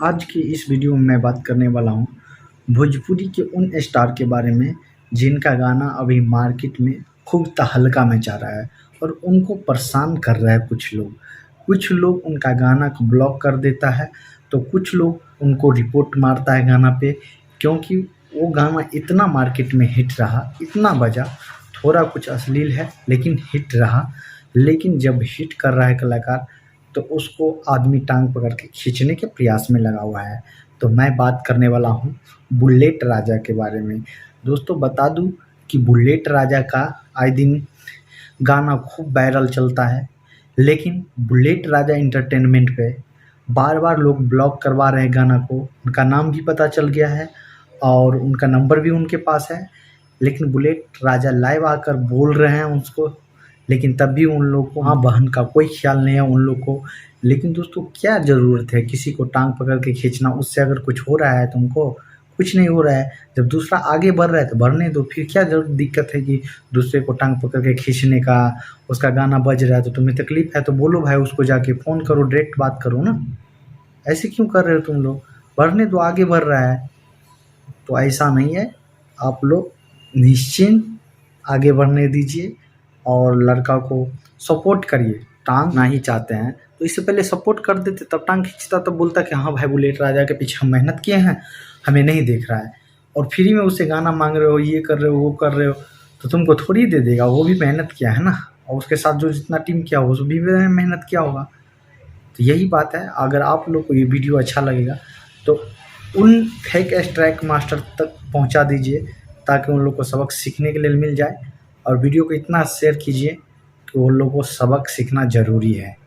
आज की इस वीडियो में मैं बात करने वाला हूँ भोजपुरी के उन स्टार के बारे में जिनका गाना अभी मार्केट में खूब तहलका मचा रहा है और उनको परेशान कर रहा है कुछ लोग उनका गाना को ब्लॉक कर देता है तो कुछ लोग उनको रिपोर्ट मारता है गाना पे, क्योंकि वो गाना इतना मार्केट में हिट रहा, इतना बजा, थोड़ा कुछ अश्लील है लेकिन हिट रहा। लेकिन जब हिट कर रहा है कलाकार तो उसको आदमी टांग पकड़ के खींचने के प्रयास में लगा हुआ है। तो मैं बात करने वाला हूँ बुलेट राजा के बारे में। दोस्तों बता दूँ कि बुलेट राजा का आए दिन गाना खूब वायरल चलता है, लेकिन बुलेट राजा एंटरटेनमेंट पे बार-बार लोग ब्लॉक करवा रहे हैं गाना को। उनका नाम भी पता चल गया है और उनका नंबर भी उनके पास है, लेकिन बुलेट राजा लाइव आकर बोल रहे हैं उसको, लेकिन तब भी उन लोग को हाँ बहन का कोई ख्याल नहीं है उन लोग को। लेकिन दोस्तों क्या ज़रूरत है किसी को टांग पकड़ के खींचना? उससे अगर कुछ हो रहा है तुमको, कुछ नहीं हो रहा है। जब दूसरा आगे बढ़ रहा है तो बढ़ने दो, फिर क्या जरूर दिक्कत है कि दूसरे को टांग पकड़ के खींचने का? उसका गाना बज रहा है तो तुम्हें तकलीफ है तो बोलो भाई, उसको जाके फ़ोन करो, डायरेक्ट बात करो ना। ऐसे क्यों कर रहे हो तुम लोग? बढ़ने दो, आगे बढ़ रहा है। तो ऐसा नहीं है, आप लोग निश्चिंत आगे बढ़ने दीजिए और लड़का को सपोर्ट करिए। टांग ना ही चाहते हैं तो इससे पहले सपोर्ट कर देते, तब टांग खींचता, तब बोलता कि हाँ भाई बुलेट राजा के पीछे हम मेहनत किए हैं, हमें नहीं देख रहा है। और फ्री में उससे गाना मांग रहे हो, ये कर रहे हो, वो कर रहे हो, तो तुमको थोड़ी दे देगा। वो भी मेहनत किया है ना, और उसके साथ जो जितना टीम किया हो, वो भी मेहनत किया होगा। तो यही बात है। अगर आप लोग को ये वीडियो अच्छा लगेगा तो उन फेक स्ट्राइक मास्टर तक पहुंचा दीजिए, ताकि उन लोग को सबक सीखने के लिए मिल जाए। और वीडियो को इतना शेयर कीजिए कि उन लोगों को सबक सीखना ज़रूरी है।